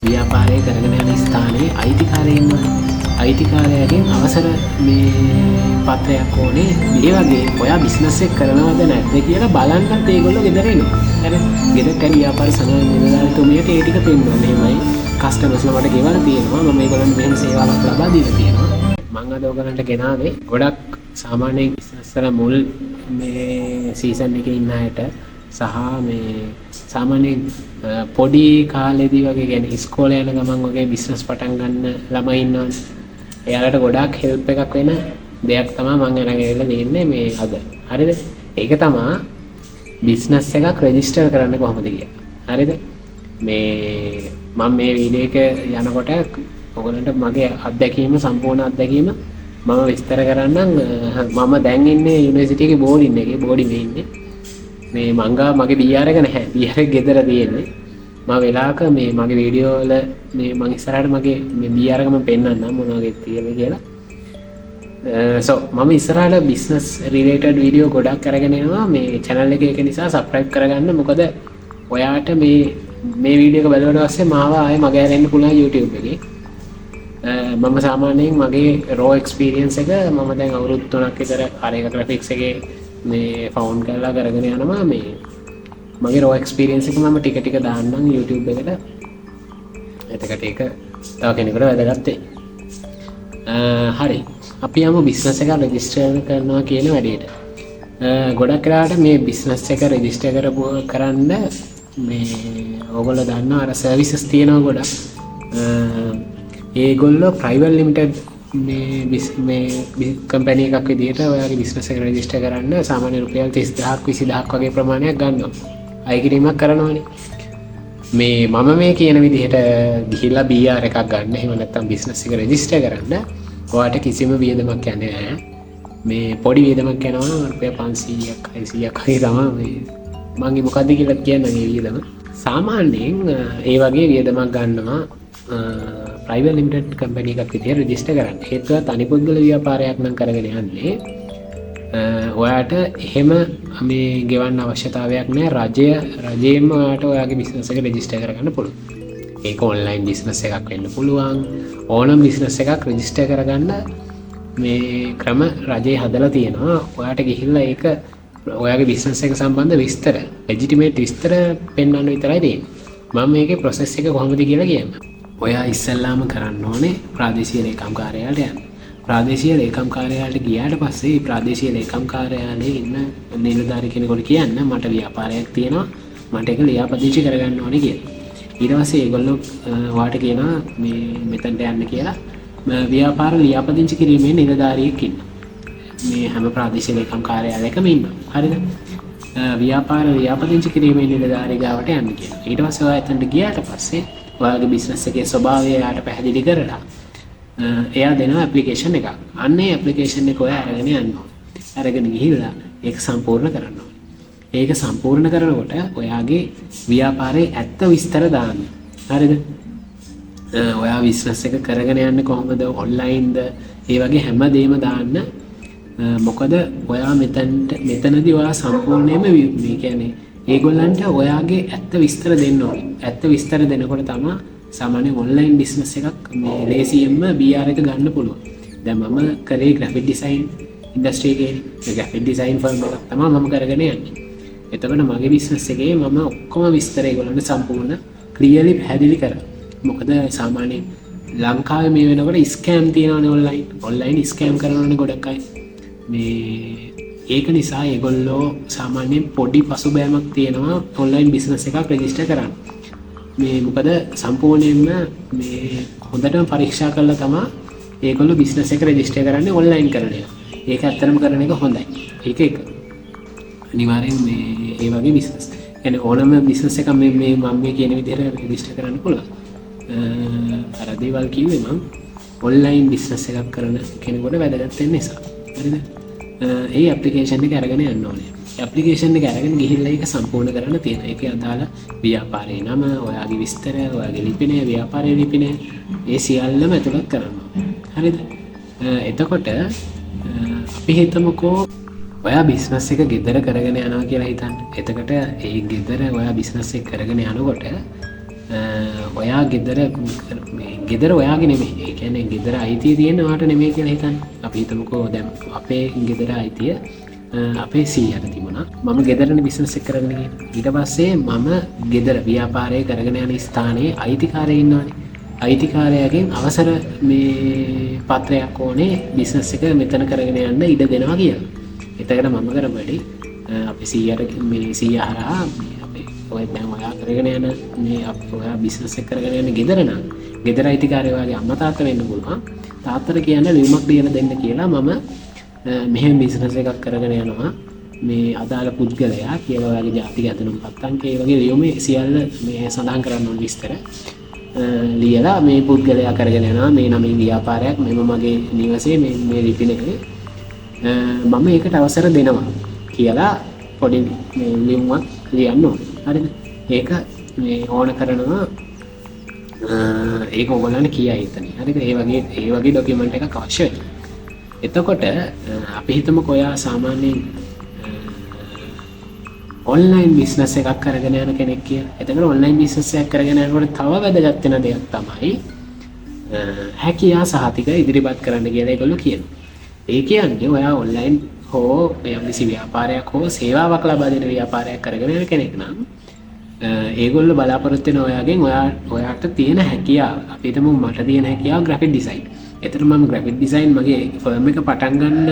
ව්‍යාපාරය කරගෙන යන ස්ථානයේ අයිතිකාරයෙන්ම අයිතිකාරයාගෙන් අවසර පත්‍රයක් ඕනේ මේ වගේ ඔයා බිස්නස් එක කරනවද නැද්ද කියලා බලන්නත් ඒගොල්ලෝ ගෙදර එනවා. හරි. ගෙදරට ව්‍යාපාර සමාන නිලධාරිතුමියට ඒ ටික පෙන්වනවා. මෙහෙමයි කස්ටමර්ස්ලා මට ගෙවලා තියෙනවා. මම ඒගොල්ලන්ට මෙහෙම සේවාවක් ලබා දීලා තියෙනවා. මම අද ඔයගලන්ට ගෙනාවේ ගොඩක් සාමාන්‍ය බිස්නස් වල මුල් මේ සීසන් එකේ ඉන්න අයට සහ මේ සාමාන්‍ය පොඩි කාලෙදී වගේ කියන්නේ ඉස්කෝලේ යන ගමන් වගේ බිස්නස් පටන් ගන්න ළමයි ඉන්නවනේ. එයාලට ගොඩාක් හෙල්ප් එකක් වෙන දෙයක් තමයි මම අරගෙන දෙන්නේ මේ අද. හරිද? ඒක තමයි බිස්නස් එකක් රෙජිස්ටර් කරන්න කොහොමද කියලා. හරිද? මේ මම මේ වීඩියෝ එක යනකොට ඔයගලන්ට මගේ අත්දැකීම සම්පූර්ණ අත්දැකීම මම විස්තර කරන්නම්. මම දැන් ඉන්නේ යුනිවර්සිටි එකේ බෝඩින් එකේ බෝඩිමේ ඉන්නේ. මේ මංගා මගේ බීආර් එක නැහැ. බීආර් එක ගෙදර තියෙන්නේ. මම වෙලාවක මේ මගේ වීඩියෝ වල මේ මම ඉස්සරහට මගේ මේ බීආර් එක මම පෙන්නන්නම් මොන වගේ තියෙන්නේ කියලා. මම ඉස්සරහට බිස්නස් රිලේටඩ් වීඩියෝ ගොඩක් අරගෙන එනවා මේ channel එකේ. ඒක නිසා subscribe කරගන්න. මොකද ඔයාට මේ වීඩියෝ එක බලුවාට පස්සේ මාව ආයේ මගේ අරෙන්න පුළුවන් YouTube එකේ. මම සාමාන්‍යයෙන් මගේ raw experience එක මම දැන් අවුරුදු 3ක් විතර Arega graphics එකේ මේ ෆවුන්ඩ් කරලා කරගෙන යනවා. මේ මගේ raw experience එක මම ටික ටික දාන්නම් YouTube එකට. එතකොට ඒක තව කෙනෙකුට වැදගත් වෙයි. හරි. අපි යමු බිස්නස් එක රෙජිස්ටර් කරනවා කියන වැඩේට. ගොඩක් වෙලාවට මේ බිස්නස් එක රෙජිස්ටර් කරන්න මේ ඕගොල්ලෝ දන්නවා අර සර්විසස් තියෙනවා ගොඩක්. ඒගොල්ලෝ ප්‍රයිවට් ලිමිටඩ් මේ කම්පැනි එකක් විදිහට ඔයාගේ බිස්නස් එක රෙජිස්ටර් කරන්න සාමාන්‍ය රුපියල් 30000ක් 20000ක් වගේ ප්‍රමාණයක් ගන්නවා. අයකිරීමක් කරනවානේ. මේ මම මේ කියන විදිහට ගිහිල්ලා BR එකක් ගන්න. එහෙම නැත්නම් බිස්නස් එක රෙජිස්ටර් කරන්න ඔයාට කිසිම වියදමක් යන්නේ නැහැ. මේ පොඩි වියදමක් යනවා රුපියල් 500ක් 600ක් වගේ තමයි. මගේ මොකද්ද කියලා කියන්නේ මේ වියදම. සාමාන්‍යයෙන් ඒ වගේ වියදමක් ගන්නවා ප්‍රයිවට් ලිමිටඩ් කම්පැනි එකක් විදිහට රෙජිස්ටර් කරන්න. හේතුව තනි පුද්ගල ව්‍යාපාරයක් නම් කරගෙන යන්නේ. ඔයාට එහෙම මේ ගෙවන්න අවශ්‍යතාවයක් නැහැ. රජයෙන්ම ඔයාට ඔයාගේ බිස්නස් එක රෙජිස්ටර් කරගන්න පුළුවන්. ඒක ඔන්ලයින් බිස්නස් එකක් වෙන්න පුළුවන්. ඕනම බිස්නස් එකක් රෙජිස්ටර් කරගන්න මේ ක්‍රම රජය හදලා තියෙනවා. ඔයාට ගිහිල්ලා ඒක ඔයාගේ බිස්නස් එක සම්බන්ධ විස්තර, ලෙජිටිමේට් විස්තර පෙන්වන්න විතරයි තියෙන්නේ. මම මේකේ process එක කොහොමද කියලා කියන්න. ඔයා ඉස්සෙල්ලාම කරන්න ඕනේ ප්‍රාදේශීය ලේකම් කාර්යාලයට යන්න. ප්‍රාදේශීය ලේකම් කාර්යාලයට ගියාට පස්සේ ප්‍රාදේශීය ලේකම් කාර්යාලයේ ඉන්න නිලධාරි කෙනෙකුට කියන්න මට ව්‍යාපාරයක් තියෙනවා, මට ඒක ලියාපදිංචි කරගන්න ඕනේ කියලා. ඊට පස්සේ ඒගොල්ලෝ ඔයාට කියනවා මේ මෙතනට යන්න කියලා. ව්‍යාපාර ලියාපදිංචි කිරීමේ නිලධාරියෙක් ඉන්නවා. මේ හැම ප්‍රාදේශීය ලේකම් කාර්යාලයකම ඉන්නවා. හරිද? ව්‍යාපාර ලියාපදිංචි කිරීමේ නිලධාරිය ගාවට යන්න කියනවා. ඊට පස්සේ ඔයා එතනට ගියාට පස්සේ ඔයාගේ බිස්නස් එකේ ස්වභාවය යාට පැහැදිලි කරලා එයා දෙනවා ඇප්ලිකේෂන් එකක්. අන්න ඒ ඇප්ලිකේෂන් එක ඔයා අරගෙන යන්න ඕනේ. අරගෙන ගිහිල්ලා ඒක සම්පූර්ණ කරන්න ඕනේ. ඒක සම්පූර්ණ කරනකොට ඔයාගේ ව්‍යාපාරයේ ඇත්ත විස්තර දාන්න. හරිද? ඔයා බිස්නස් එක කරගෙන යන්නේ කොහොමද? ඔන්ලයින්ද? ඒ වගේ හැම දෙයක්ම දාන්න. මොකද ඔයා මෙතනදී ඔයා සම්පූර්ණයෙන්ම මේ කියන්නේ ඒගොල්ලන්ට ඔයාගේ ඇත්ත විස්තර දෙන්න ඕනේ. ඇත්ත විස්තර දෙනකොට තමයි සාමාන්‍ය ඔන්ලයින් බිස්නස් එකක් මේ ලේසියෙන්ම BR එක ගන්න පුළුවන්. දැන් මම කරේ ග්‍රැෆික් ඩිසයින් ඉන්ඩස්ට්‍රි එකේ ග්‍රැෆික් ඩිසයින් ෆර්ම් එකක් තමයි මම කරගෙන යන්නේ. එතකොට මගේ බිස්නස් එකේ මම ඔක්කොම විස්තර ඒගොල්ලන්ට සම්පූර්ණ ක්ලියර්ලි පැහැදිලි කරා. මොකද සාමාන්‍යයෙන් ලංකාවේ මේ වෙනකොට ස්කෑම් තියෙනවානේ ඔන්ලයින් ස්කෑම් කරනවානේ ගොඩක් අය. මේ ඒක නිසා ඒගොල්ලෝ සාමාන්‍යයෙන් පොඩි පසුබෑමක් තියෙනවා ඔන්ලයින් බිස්නස් එකක් රෙජිස්ටර් කරන්න. මේ මොකද සම්පූර්ණයෙන්ම මේ හොඳටම පරීක්ෂා කරලා තමයි ඒගොල්ලෝ බිස්නස් එක රෙජිස්ටර් කරන්නේ ඔන්ලයින් කරන එක. ඒක ඇත්තටම කරන එක හොඳයි. ඒක අනිවාර්යෙන් මේ ඒ වගේ බිස්නස්. يعني ඕනම බිස්නස් එකක් මේ මම මේ කියන විදිහට රෙජිස්ටර් කරන්න පුළුවන්. අර දේවල් කිව්වේ මම ඔන්ලයින් බිස්නස් එකක් කරන කෙනෙකුට වැදගත් වෙන නිසා. හරිද? ඒ ඇප්ලිකේෂන් එක අරගෙන යන්න ඕනේ. ඇප්ලිකේෂන් එක අරගෙන ගිහිල්ලා ඒක සම්පූර්ණ කරන්න තියෙනවා. ඒකේ අදාළ ව්‍යාපාරයේ නම, ඔයාගේ විස්තර, ඔයාගේ ලිපිනය, ව්‍යාපාරයේ ලිපිනය ඒ සියල්ලම ඇතුළත් කරන්න ඕනේ. හරිද? එතකොට අපි හිතමුකෝ ඔයා බිස්නස් එක ගෙදර කරගෙන යනවා කියලා හිතන්න. එතකොට ඒ ගෙදර ඔයා බිස්නස් එක කරගෙන යනකොට ඔයා ගෙදර ඔයාගේ නෙමෙයි. ඒ කියන්නේ ගෙදර අයිතිය තියෙන ඔයාට නෙමෙයි කියලා හිතන්න. අපි හිතමුකෝ දැන් අපේ ගෙදර අයිතිය අපේ සීයට තිබුණා. මම ගෙදරනේ බිස්නස් එක කරගෙන ගියේ. ඊට පස්සේ මම ගෙදර ව්‍යාපාරය කරගෙන යන ස්ථානයේ අයිතිකාරයෙක් ඉන්නවනේ. අයිතිකාරයාගෙන් අවසර මේ පත්‍රයක් ඕනේ බිස්නස් එක මෙතන කරගෙන යන්න ඉඩ දෙනවා කියලා. එතකොට මම කරපු වැඩි අපි සීයට මේ සීය හරහා අපේ ඔය දැන් ඔයා කරගෙන යන මේ ඔයා බිස්නස් එක කරගෙන යන ගෙදර නම් ගෙදර අයිතිකාරයාගේ අම්මා තාත්තා වෙන්න පුළුවන්. තාත්තට කියන්න ලියුමක් ලියලා දෙන්න කියලා මම මෙහෙම බිස්නස් එකක් කරගෙන යනවා මේ අදාළ පුද්ගලයා කියලා ඔයාගේ ජාතික ඇතුළු පත්තංක ඒ වගේ ලියුමේ සියල්ල මේ සඳහන් කරන්න ඕන විස්තර ලියලා මේ පුද්ගලයා කරගෙන යනවා මේ නමින් ව්‍යාපාරයක් මෙම මගේ නිවසේ මේ ලිපිනකේ මම ඒකට අවසර දෙනවා කියලා පොඩි ලියුමක් ලියන්න ඕනේ. හරිද? ඒක මේ ඕන කරනවා ඒක ඔයගොල්ලන්ට කියයි එතන. හරිද? ඒ වගේ ડોකියුමන්ට් එකක් අවශ්‍යයි. එතකොට අපි හිතමුකෝ ඔයා සාමාන්‍යයෙන් ඔන්ලයින් බිස්නස් එකක් කරගෙන යන කෙනෙක් කියලා. එතකොට ඔන්ලයින් බිස්නස් එකක් කරගෙන යනකොට තව වැදගත් වෙන දෙයක් තමයි හැකියා සහතික ඉදිරිපත් කරන්න කියලා ඒගොල්ලෝ කියනවා. ඒ කියන්නේ ඔයා ඔන්ලයින් හෝ යම්කිසි ව්‍යාපාරයක් හෝ සේවාවක් ලබා දෙන ව්‍යාපාරයක් කරගෙන යන කෙනෙක් නම් ඒගොල්ලෝ බලාපොරොත්තු වෙන ඔයාගෙන් ඔයාට තියෙන හැකියාව. අපි හිතමු මට තියෙන හැකියාව ග්‍රැෆික් ඩිසයින්. එතකොට මම ග්‍රැෆික් ඩිසයින් මගේ ෆර්ම් එක පටන් ගන්න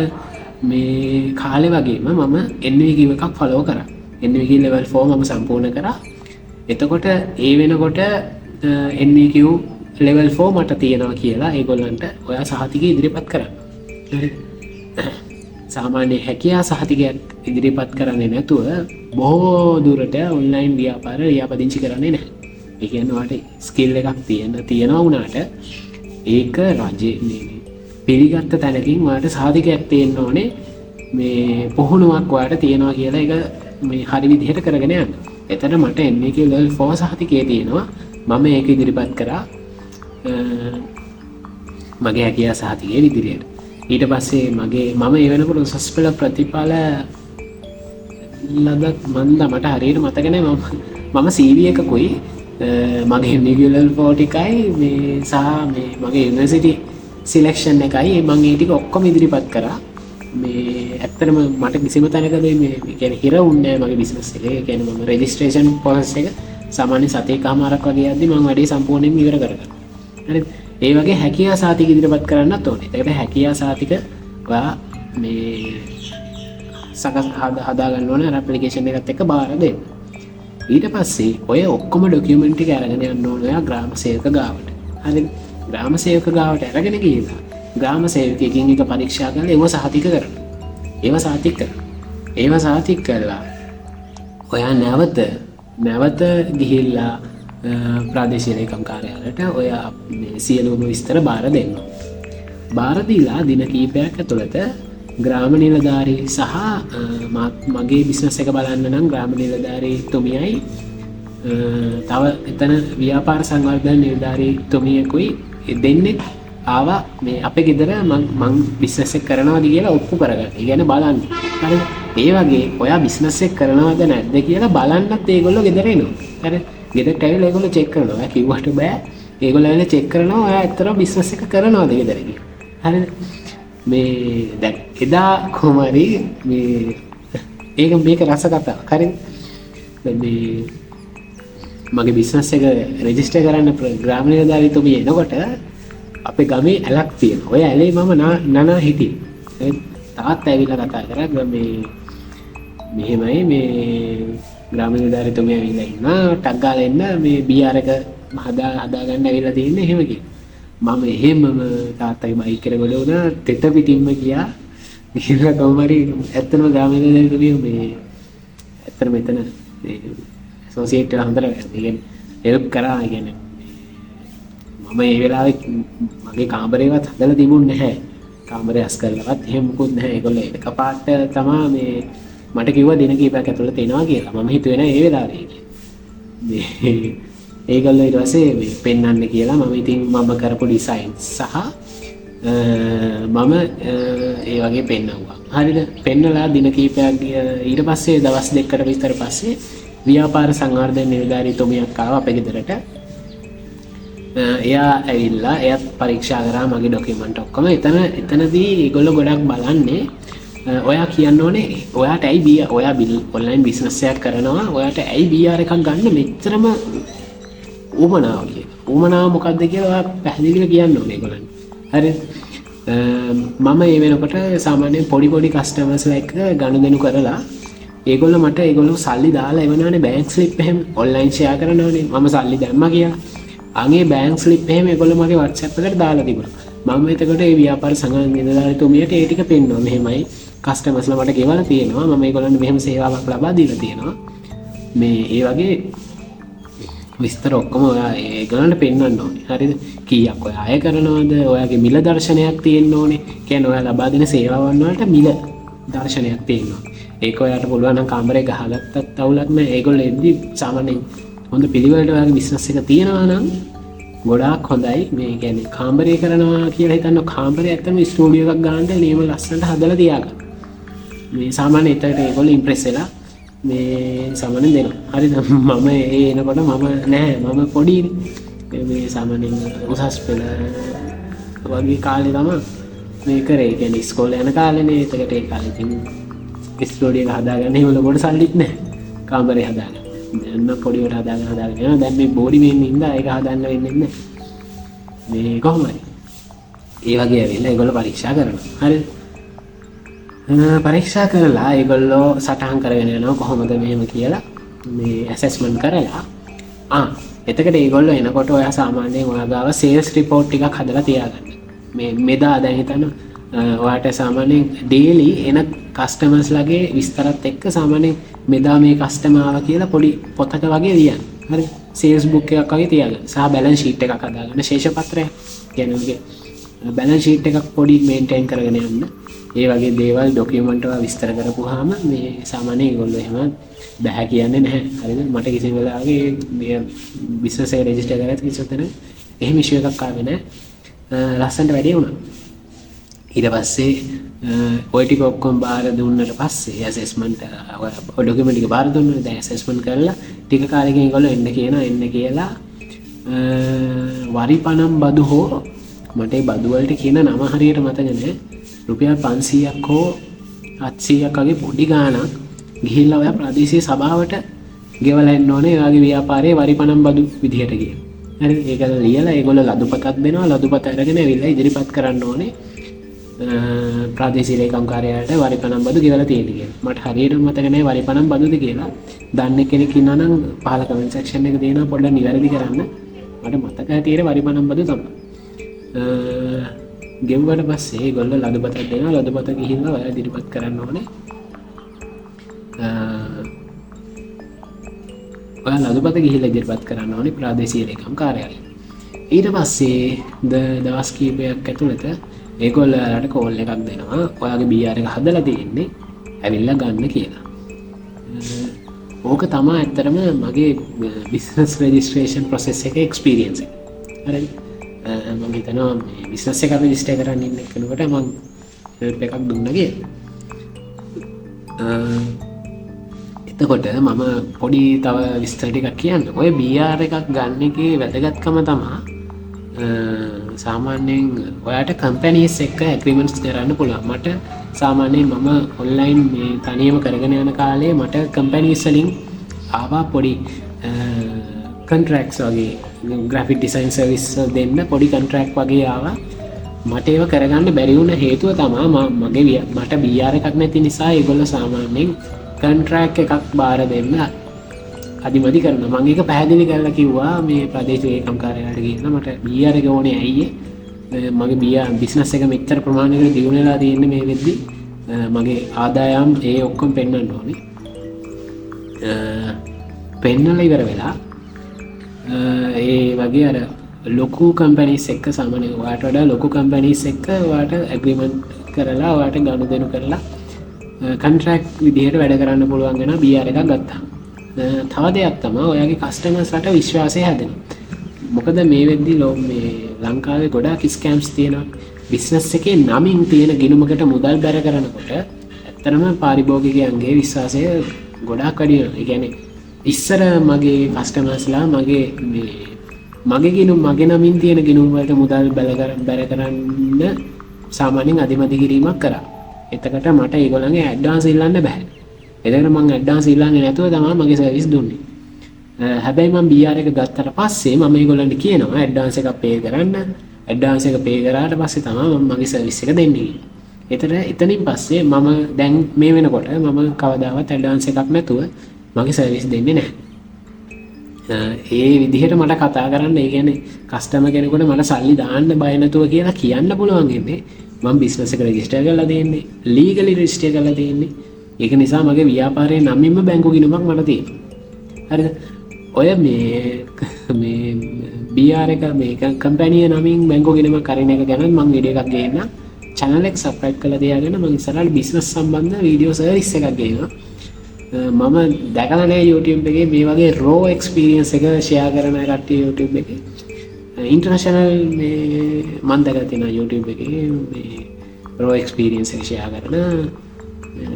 මේ කාලේ වගේම මම NVQ එකක් ෆලෝ කරා. NVQ level 4 මම සම්පූර්ණ කරා. එතකොට ඒ වෙනකොට NVQ level 4 මට තියෙනවා කියලා ඒගොල්ලන්ට ඔයා සහතිකය ඉදිරිපත් කරන්න. සාමාන්‍ය හැකියා සහතිකයක් ඉදිරිපත් කරන්නේ නැතුව බොහෝ දුරට ඔන්ලයින් ව්‍යාපාර ලියාපදිංචි කරන්නේ නැහැ. ඒ කියන්නේ ඔයාට ස්කිල් එකක් තියෙනවා වුණාට ඒක රජයේ පිළිගත්ත තැනකින් ඔයාට සහතිකයක් තියෙන්න ඕනේ මේ පුහුණුවක් ඔයාට තියෙනවා කියලා ඒක මේ හරි විදිහට කරගෙන යන්න. එතන මට NVQ level 4 සහතිකය තියෙනවා. මම ඒක ඉදිරිපත් කරා මගේ හැකියා සහතිකයේ විදිහට. ඊට පස්සේ මම ඒ වෙනකොට උසස් පෙළ ප්‍රතිඵල ලදත් මට හරියට මතක නැහැ. මම CV එකකුයි මගේ NVQ level 4 ටිකයි මේ සහ මේ මගේ යුනිවර්සිටි සිලෙක්ෂන් එකයි මම ඒ ටික ඔක්කොම ඉදිරිපත් කරා. මේ ඇත්තටම මට කිසිම තැනකදී මේ කියන්නේ හිර වුණේ නැහැ මගේ බිස්නස් එකේ. ඒ කියන්නේ මම රෙජිස්ට්‍රේෂන් ප්‍රොසෙස් එක සාමාන්‍ය සතේකමාරක් වගේ යද්දි මම වැඩේ සම්පූර්ණයෙන්ම ඉවර කරගන්නවා. හරිද? ඒ වගේ හැකියා සාතික ඉදිරිපත් කරන්නත් ඕනේ. ඒකට හැකියා සාතික ඔයා මේ සකස් හදා ගන්න ඕනේ ඇප්ලිකේෂන් එකත් එක්ක බාර දෙන්න. ඊට පස්සේ ඔය ඔක්කොම ડોකියුමන්ට් ටික අරගෙන යන්න ඕනේ ඔයා ග්‍රාම සේවක ගාවට. හරිද? ග්‍රාම සේවක ගාවට අරගෙන ගිහලා ග්‍රාම සේවකයෙක්ගෙන් එක පරීක්ෂා කරලා ඒව සහතික කරනවා. ඒව සහතික කරලා ඔයා නැවත ගිහිල්ලා ප්‍රාදේශීය ලේකම් කාර්යාලයට ඔයා මේ සියලුම විස්තර බාර දෙන්න. බාර දීලා දින කිහිපයක් ඇතුළත ග්‍රාම නිලධාරී සහ මගේ බිස්නස් එක බලන්න නම් ග්‍රාම නිලධාරී තුමියයි තව එතන ව්‍යාපාර සංවර්ධන නිලධාරී තුමියකුයි දෙන්නෙක් ආවා මේ අපේ ගෙදර මං බිස්නස් එක කරනවාද කියලා ඔප්පු කරගන්න. ඒ කියන්නේ බලන්න. හරිද? ඒ වගේ ඔයා බිස්නස් එක කරනවද නැද්ද කියලා බලන්නත් ඒගොල්ලෝ ගෙදර එනවා. හරිද? ගෙදරට ඇවිල්ලා ඒගොල්ලෝ චෙක් කරනවා. ඔයා කිව්වට බෑ. ඒගොල්ලෝ ඇවිල්ලා චෙක් කරනවා ඔයා ඇත්තටම බිස්නස් එක කරනවද ගෙදර කියලා. හරිද? මේ දැන් එදා කොහමරි මේ මේක රස කතාවක්. හරිද? මේ මගේ බිස්නස් එක රෙජිස්ටර් කරන්න ග්‍රාම නිලධාරීතුමිය එනකොට අපේ ගමේ ඇලක් තියෙනවා. ඔය ඇලේ මම නනා හිටියේ. තාත්තා ඇවිල්ලා කතා කරා මෙහෙමයි මේ ග්‍රාම නිලධාරීතුමිය ඇවිල්ලා ඉන්නවා. ටක් ගාලා එන්න මේ බීආර් එක හදා ගන්න ඇවිල්ලා තියෙන්නේ එහෙම කිව්වා. මම එහෙමම තාත්තගේ බයික් එකට ගොඩ වුණා. තෙත පිටින්ම ගියා. ගිහලා කොහමරි ඇත්තම ග්‍රාම නිලධාරීතුමිය මේ ඇත්තම මෙතන මේ ඇසෝසියේට් එක හඳලා කියන්නේ හෙල්ප් කරා කියන්නේ මම ඒ වෙලාවේ මගේ කාමරේවත් හදලා තිබුණේ නැහැ. කාමරේ අස් කරලවත් එහෙම මොකුත් නැහැ. ඒගොල්ලෝ එකපාරට තමයි මේ මට කිව්වා දින කිහිපයක් ඇතුළත එනවා කියලා. මම හිතුවේ නෑ ඒ වෙලාවේ මේ ඒගොල්ලෝ ඊට පස්සේ මේ පෙන්වන්න කියලා මම ඉතින් මම කරපු ඩිසයින් සහ මම ඒ වගේ පෙන්වුවා. හරිද? පෙන්නලා දින කිහිපයක් ඊට පස්සේ දවස් දෙකකට විතර පස්සේ ව්‍යාපාර සංවර්ධන නිලධාරීතුමියක් ආවා අපේ ගෙදරට. එයා ඇවිල්ලා එයත් පරීක්ෂා කරා මගේ ඩොකියුමන්ට් ඔක්කොම. එතනදී ඒගොල්ලෝ ගොඩක් බලන්නේ ඔයා කියන්න ඕනේ ඔයාට ඇයි බිය ඔයා ඔන්ලයින් බිස්නස් එකක් කරනවා ඔයාට ඇයි BR එකක් ගන්න මෙච්චරම උවමනාව කියලා. උවමනාව මොකක්ද කියලා ඔයා පැහැදිලිව කියන්න ඕනේ ඒගොල්ලන්ට. හරිද? මම ඒ වෙනකොට සාමාන්‍යයෙන් පොඩි කස්ටමර්ස්ලා එක්ක ගනුදෙනු කරලා ඒගොල්ලෝ සල්ලි දාලා එවනවානේ බැංක් ස්ලිප් එහෙම ඔන්ලයින් ෂෙයා කරනවානේ මම සල්ලි දැම්මා කියලා. අනේ බැංක් ස්ලිප් එහෙම ඒගොල්ලෝ මගේ WhatsApp එකට දාලා තිබුණා. මම එතකොට ඒ ව්‍යාපාර සංගම් නිලධාරිතුමියට ඒ ටික පෙන්නුවා. මෙහෙමයි කස්ටමර්ස්ලා මට ගෙවලා තියෙනවා. මම ඒගොල්ලන්ට මෙහෙම සේවාවක් ලබා දීලා තියෙනවා. මේ ඒ වගේ විස්තර ඔක්කොම ඔයා ඒගොල්ලන්ට පෙන්වන්න ඕනේ. හරිද? කීයක් ඔයා අය කරනවද? ඔයාගේ මිල දර්ශනයක් තියෙන්න ඕනේ. කියන්නේ ඔයා ලබා දෙන සේවාවන් වලට මිල දර්ශනයක් තියෙනවා. ඒක ඔයාලට පුළුවන් නම් කාමරේ ගහගත්තත් අවුලක් නැහැ. ඒගොල්ලෝ එද්දි සාමාන්‍යයෙන් හොඳ පිළිවෙලට ඔයාගේ බිස්නස් එක තියෙනවා නම් ගොඩාක් හොඳයි. මේ කියන්නේ කාමරේ කරනවා කියලා හිතන්න කාමරේ ඇත්තම ස්ටුඩියෝ එකක් ගන්නද නියම ලස්සනට හදලා තියාගන්න. මේ සාමාන්‍ය ඒතට ඒගොල්ලෝ ඉම්ප්‍රෙස් වෙලා මේ සාමාන්‍යයෙන් දෙනවා. හරිද? මම එනකොට මම පොඩිනේ. මේ සාමාන්‍යයෙන් උසස් පෙළ වගේ කාලේ තමයි මේ කරේ. කියන්නේ ඉස්කෝලේ යන කාලේනේ. ඒකට ඒ කාලේ ඉතින් ස්ටුඩියෝ එක හදාගන්න එහෙම ලොකෝට සල්ලිත් නැහැ. කාමරේ හදාගන්න. දැන් පොඩිවට හදාගෙන යනවා. දැන් මේ බෝඩි මේන් ඉඳලා ඒක හදන්න වෙන්නේ නැහැ. මේ කොහොමද? ඒ වගේ ඇවිල්ලා ඒගොල්ලෝ පරීක්ෂා කරනවා. හරිද? පරීක්ෂා කරලා ඒගොල්ලෝ සටහන් කරගෙන යනවා කොහොමද මෙහෙම කියලා මේ ඇසෙස්මන්ට් කරලා එතකොට ඒගොල්ලෝ එනකොට ඔයා සාමාන්‍යයෙන් ඔයා ගාව සේල්ස් රිපෝට් ටිකක් හදලා තියාගන්න. මේ මෙදා දැන් හිතන්න ඔයාට සාමාන්‍යයෙන් ඩේලි එන කස්ටමර්ස්ලාගේ විස්තරත් එක්ක සාමාන්‍යයෙන් මෙදා මේ කස්ටමර් ආවා කියලා පොඩි පොතක වගේ ලියන්න. හරි? සේල්ස් බුක් එකක් වගේ තියාගන්න. සහ බැලන්ස් ෂීට් එකක් හදාගන්න. ශේෂ පත්‍රය කියන්නේ බැලන්ස් ෂීට් එකක් පොඩි මේන්ටේන් කරගෙන යන්න. ඒ වගේ දේවල් ඩොකියුමන්ට් වල විස්තර කරපුවාම මේ සාමාන්‍යයෙන් ඒගොල්ලෝ එහෙම බෑ කියන්නේ නැහැ. හරිද? මට කිසි වෙලාවක මේ බිස්නස් එක රෙජිස්ටර් කරලා කිසිතන එහෙම ඉෂුව එකක් ආවේ නැහැ. ලස්සනට වැඩි වුණා. ඊට පස්සේ ඔය ටික ඔක්කොම බාර දුන්නට පස්සේ ඇසෙස්මන්ට් ඩොකියුමන්ට් ටික බාර දුන්නා. දැන් ඇසෙස්මන්ට් කරලා ටික කාලෙකින් ඒගොල්ලෝ එන්න කියලා වරිපනම් බදු හෝ මට ඒ බදු වලට කියන නම හරියට මතක නැහැ. රුපියල් 500ක් හෝ 700ක් වගේ පොඩි ගාණක් ගිහිල්ලා ඔයා ප්‍රදේශීය සභාවට ගෙවලා එන්න ඕනේ. ඒ වගේ ව්‍යාපාරයේ වරිපනම් බදු විදිහට කියන. හරි? ඒක ලියලා ඒගොල්ලෝ ලදුපතක් දෙනවා. ලදුපත අරගෙන ඇවිල්ලා ඉදිරිපත් කරන්න ඕනේ. ප්‍රාදේශීය ලේකම් කාර්යාලයට වරිපනම් බදු ගෙවලා තියෙන්නේ කියලා. මට හරියට මතක නැහැ වරිපනම් බදුද කියලා. දන්න කෙනෙක් ඉන්නවා නම් පහල කමෙන්ට් සෙක්ෂන් එක දෙනවා පොඩ්ඩක් නිවැරදි කරන්න. මට මතක හිටියේ වරිපනම් බදු තමයි. ගෙව්වට පස්සේ ඒගොල්ලෝ ලදුපතක් දෙනවා. ලදුපත ගිහිල්ලා ඔයා ඉදිරිපත් කරන්න ඕනේ. ඔයා ලදුපත ගිහිල්ලා ඉදිරිපත් කරන්න ඕනේ ප්‍රාදේශීය ලේකම් කාර්යාලයට. ඊට පස්සේ දවස් කීපයක් ඇතුළත ඒගොල්ලන්ට කෝල් එකක් දෙනවා. ඔයාගේ BR එක හදලා තියෙන්නේ ඇවිල්ලා ගන්න කියලා. ඕක තමයි ඇත්තටම මගේ බිස්නස් රෙජිස්ට්‍රේෂන් ප්‍රොසෙස් එකේ එක්ස්පීරියන්ස් එක. හරිද? මම හිතනවා මේ බිස්නස් එක රෙජිස්ටර් කරන්න ඉන්න කෙනෙකුට මම හෙල්ප් එකක් දුන්නා කියලා. එතකොට මම පොඩි තව විස්තර ටිකක් කියන්න. ඔය BR එකක් ගන්න එකේ වැදගත්කම තමයි සාමාන්‍යයෙන් ඔයාට කම්පැනිස් එක්ක ඇග්‍රීමන්ට්ස් කරන්න පුළුවන්. මට සාමාන්‍යයෙන් මම ඔන්ලයින් මේ තනියම කරගෙන යන කාලේ මට කම්පැනිස් වලින් ආවා පොඩි කොන්ට්‍රැක්ට්ස් වගේ ග්‍රැෆික් ඩිසයින් සර්විස් දෙන්න පොඩි කොන්ට්‍රැක්ට් වගේ ආවා. මට ඒව කරගන්න බැරි වුණ හේතුව තමයි මට BR එකක් නැති නිසා ඒගොල්ලෝ සාමාන්‍යයෙන් කොන්ට්‍රැක්ට් එකක් බාර දෙන්න අදිමදි කරනවා. මම ඒක පැහැදිලි කරලා කිව්වා මේ ප්‍රදේශීය ලේකම් කාර්යාලයට ගිහින් මට BR එක ඕනේ ඇයි මගේ BR බිස්නස් එක මෙච්චර ප්‍රමාණයකට දියුණු වෙලා තියෙන්නේ මේ වෙද්දි මගේ ආදායම් ඒ ඔක්කොම පෙන්වන්න ඕනේ. පෙන්වලා ඉවර වෙලා ඒ වගේ අර ලොකු කම්පැනිස් එක්ක සාමාන්‍යයෙන් ඔයාට වඩා ලොකු කම්පැනිස් එක්ක ඔයාට ඇග්‍රීමන්ට් කරලා ඔයාට ගනුදෙනු කරලා කොන්ට්‍රැක්ට් විදිහට වැඩ කරන්න පුළුවන් වෙන BR එකක් ගත්තා. තව දෙයක් තමයි ඔයාගේ කස්ටමර්ස්ලට විශ්වාසය හැදෙනවා. මොකද මේ වෙද්දි මේ ලංකාවේ ගොඩාක් ස්කෑම්ස් තියෙනවා. බිස්නස් එකේ නමින් තියෙන ගිණුමකට මුදල් බැර කරනකොට ඇත්තටම පාරිභෝගිකයන්ගේ විශ්වාසය ගොඩාක් වැඩි වෙනවා. ඒ කියන්නේ ඉස්සර මගේ කස්ටමර්ස්ලා මගේ මේ මගේ ගිනුම් මගේ නමින් තියෙන ගිනුම් වලට මුදල් බැල කරන්න සාමාන්‍යයෙන් අධිමදි කිරීමක් කරා. එතකොට මට ඒගොල්ලන්ගේ ඇඩ්වාන්ස් ඉල්ලන්න බෑ. එතකොට මම ඇඩ්වාන්ස් ඉල්ලන්නේ නැතුව තමයි මගේ සර්විස් දුන්නේ. හැබැයි මම BR එක ගත්තට පස්සේ මම ඒගොල්ලන්ට කියනවා ඇඩ්වාන්ස් එකක් පේ කරන්න. ඇඩ්වාන්ස් එක පේ කරාට පස්සේ තමයි මම මගේ සර්විස් එක දෙන්නේ. එතනින් පස්සේ මම දැන් මේ වෙනකොට මම කවදාවත් ඇඩ්වාන්ස් එකක් නැතුව මගේ සර්විස් දෙන්නේ නැහැ. ඒ විදිහට මට කතා කරන්න, ඒ කියන්නේ කස්ටමර් කෙනෙකුට මට සල්ලි දාන්න බය නැතුව කියලා කියන්න පුළුවන් ඉන්නේ. මම බිස්නස් එක රෙජිස්ටර් කරලා තියෙන්නේ, ලීගලි රෙජිස්ටර් කරලා තියෙන්නේ. ඒක නිසා මගේ ව්‍යාපාරයේ නමින්ම බැංකු ගිණුමක් මට තියෙනවා. හරිද? ඔය මේ BR එක මේ කම්පැනි නමින් බැංකු ගිණුමක් අරින එක ගැන මම වීඩියෝ එකක් ගේන්නම්. channel එක subscribe කරලා තියාගෙන මම ඉස්සරහට බිස්නස් සම්බන්ධ වීඩියෝ සර්විස් එකක් ගේනවා. මම දැකලා නැහැ YouTube එකේ මේ වගේ raw experience එක share කරන කට්ටිය YouTube එකේ. ඉන්ටර්නැෂනල් මේ මම දැකලා තියෙනවා YouTube එකේ මේ raw experience එක share කරන.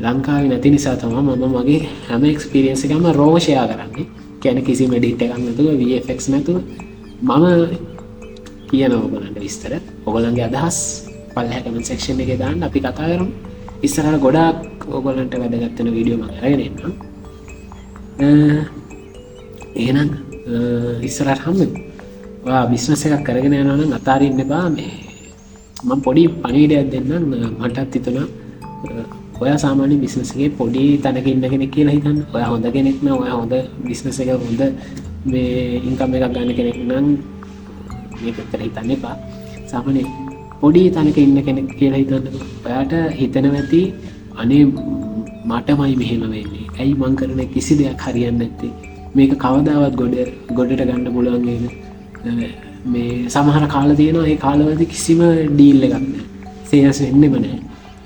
ලංකාවේ නැති නිසා තමයි මම මගේ හැම experience එකම raw share කරන්නේ. කියන්නේ කිසිම edit එකක් නැතුව VFX නැතුව මම කියනවා ඔයගොල්ලන්ට විස්තර. ඔයගොල්ලන්ගේ අදහස් පල්ලෙහා comment section එකේ දාන්න, අපි කතා කරමු. ඉස්සරහට ගොඩාක් ඔයගොල්ලන්ට වැදගත් වෙන වීඩියෝ මම අරගෙන එන්නම්. එහෙනම් ඉස්සරහට හම්බෙමු. ඔයා බිස්නස් එකක් කරගෙන යනවා නම් අතාරින්න එපා. මේ මම පොඩි පණිවිඩයක් දෙන්නම්. මටත් හිතුණා ඔයා සාමාන්‍ය බිස්නස් එකේ පොඩි තැනක ඉන්න කෙනෙක් කියලා හිතන්න. ඔයා හොඳ කෙනෙක් නම්, ඔයා හොඳ බිස්නස් එක හොඳ මේ ඉන්කම් එකක් ගන්න කෙනෙක් නම් මේකට හිතන්න එපා. සාමාන්‍ය පොඩි තැනක ඉන්න කෙනෙක් කියලා හිතන්න. ඔයාට හිතනවා ඇති අනේ මටමයි මෙහෙම වෙන්නේ. ඇයි මං කරන කිසි දෙයක් හරියන්නේ නැත්තේ? මේක කවදාවත් ගොඩට ගන්න පුළුවන් නේද? මේ සමහර කාල තියෙනවා, ඒ කාලවලදී කිසිම ඩීල් එකක් නැහැ. සේල්ස් වෙන්නෙම නැහැ.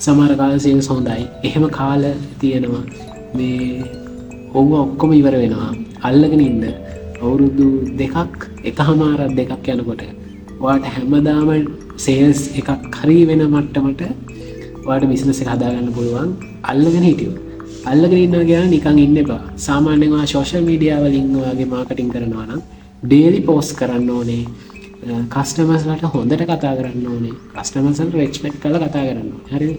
සමහර කාල සේල්ස් හොඳයි. එහෙම කාල තියෙනවා. මේ ඕව ඔක්කොම ඉවර වෙනවා. අල්ලගෙන ඉන්න අවුරුදු එකමාරක් දෙකක් යනකොට ඔයාට හැමදාම සේල්ස් එකක් හරි වෙන මට්ටමට ඔයාට බිස්නස් එක හදාගන්න පුළුවන්. අල්ලගෙන හිටියොත් අල්ලගෙන ඉන්නවා කියලා නිකන් ඉන්න එපා. සාමාන්‍යයෙන් ඔයා සෝෂල් මීඩියා වලින් ඔයාගේ මාකටිං කරනවා නම් ඩේලි පෝස්ට් කරන්න ඕනේ. කස්ටමර්ස්ලට හොඳට කතා කරන්න ඕනේ. කස්ටමර්ස්ලට රෙස්පෙක්ට් කරලා කතා කරන්න ඕනේ. හරිද?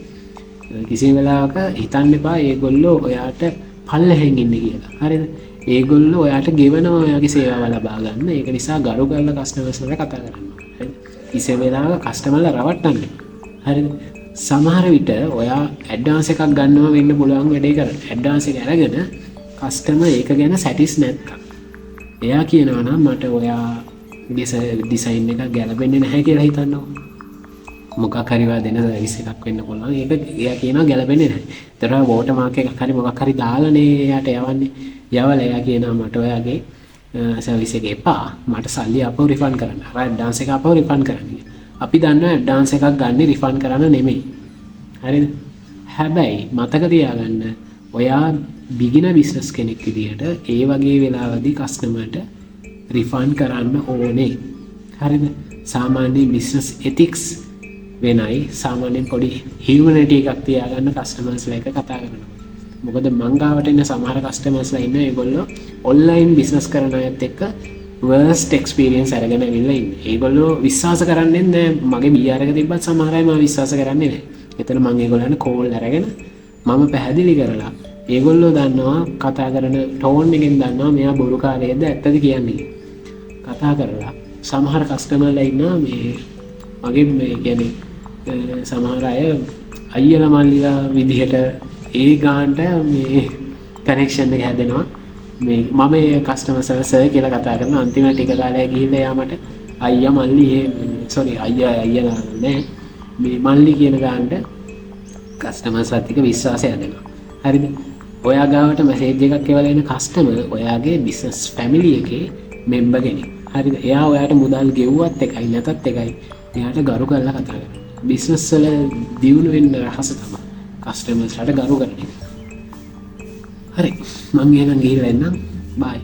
කිසි වෙලාවක හිතන්න එපා ඒගොල්ලෝ ඔයාට පල්ලෙහෙන් ඉන්නේ කියලා. හරිද? ඒගොල්ලෝ ඔයාට ගෙවනවා ඔයාගේ සේවාව ලබා ගන්න. ඒක නිසා ගරු කරලා කස්ටමර්ස්ලට කතා කරන්න ඕනේ. හරිද? කිසි වෙලාවක කස්ටමර්ලා රවට්ටන්න. හරිද? සමහර විට ඔයා ඇඩ්වාන්ස් එකක් ගන්නවා වෙන්න පුළුවන් වැඩේ කරන්න. ඇඩ්වාන්ස් එක අරගෙන කස්ටමර් ඒක ගැන සැටිස් නැත්තම් එයා කියනවා නම් මට ඔයා ඩිසයින් එක ගැලපෙන්නේ නැහැ කියලා හිතන්නකො. මොකක් හරි වා දෙන සර්විස් එකක් වෙන්න පුළුවන්. ඒක එයා කියනවා ගැලපෙන්නේ නැහැ. ඒතර වෝටර් මාක් එකක් හරි මොකක් හරි දාලානේ එයාට යවන්නේ. යවලා එයා කියනවා මට ඔයාගේ සර්විස් එක එපා. මට සල්ලි අපව රිෆන්ඩ් කරන්න. අර ඇඩ්වාන්ස් එක අපව රිෆන්ඩ් කරන්න. අපි දන්නවා ඇඩ්වාන්ස් එකක් ගන්න රිෆන්ඩ් කරන්න නෙමෙයි. හරිද? හැබැයි මතක තියාගන්න ඔයා බිගිනර් බිස්නස් කෙනෙක් විදියට ඒ වගේ වෙලාවදී කස්ටමර්ට රිෆන්ඩ් කරන්න ඕනේ. හරිද? සාමාන්‍ය බිස්නස් එතික්ස් වෙනයි. සාමාන්‍යයෙන් පොඩි හියුමැනිටි එකක් තියාගන්න කස්ටමර්ස්ලා එක කතා කරනවා. මොකද මං ගාවට එන සමහර කස්ටමර්ස්ලා ඉන්න ඒගොල්ලෝ ඔන්ලයින් බිස්නස් කරන අයත් එක්ක worst experience අරගෙන ඇවිල්ලා ඉන්නේ. ඒගොල්ලෝ විශ්වාස කරන්නේ නැහැ. මගේ BR එක තිබ්බත් සමහර අය මම විශ්වාස කරන්නේ නැහැ. එතන මම ඒගොල්ලන්ට කෝල් අරගෙන මම පැහැදිලි කරලා ඒගොල්ලෝ දන්නවා කතා කරන ටෝන් එකෙන් දන්නවා මෙයා බොරුකාරයෙක්ද ඇත්තද කියන්නේ. කතා කරලා සමහර කස්ටමර්ලා ඉන්නවා මේ මගේ මේ කියන්නේ සමහර අය අයියලා මල්ලිලා විදිහට ඒ ගානට මේ කනෙක්ෂන් එක හැදෙනවා. මේ මම ඒ කස්ටමර් සර්විස් කියලා කතා කරන අන්තිමට ටික කාලයක් ගිහිල්ලා යා මට අයියා මල්ලි අයියා නෑ මේ මල්ලි කියන ගානට කස්ටමර්ස්ලාත් එක්ක විශ්වාසය හැදෙනවා. හරිද? ඔයා ගාවට මැසේජ් එකක් එවලා එන කස්ටමර් ඔයාගේ බිස්නස් ෆැමිලි එකේ මෙම්බර් කෙනෙක්. හරිද? එයා ඔයාට මුදල් ගෙව්වත් එකයි නැතත් එකයි එයාට ගරු කරලා කතා කරනවා. බිස්නස් වල දියුණු වෙන්න රහස තමයි කස්ටමර්ස්ලාට ගරු කරන එක. හරි මම එහෙනම් ගිහිල්ලා එන්නම්. බයි.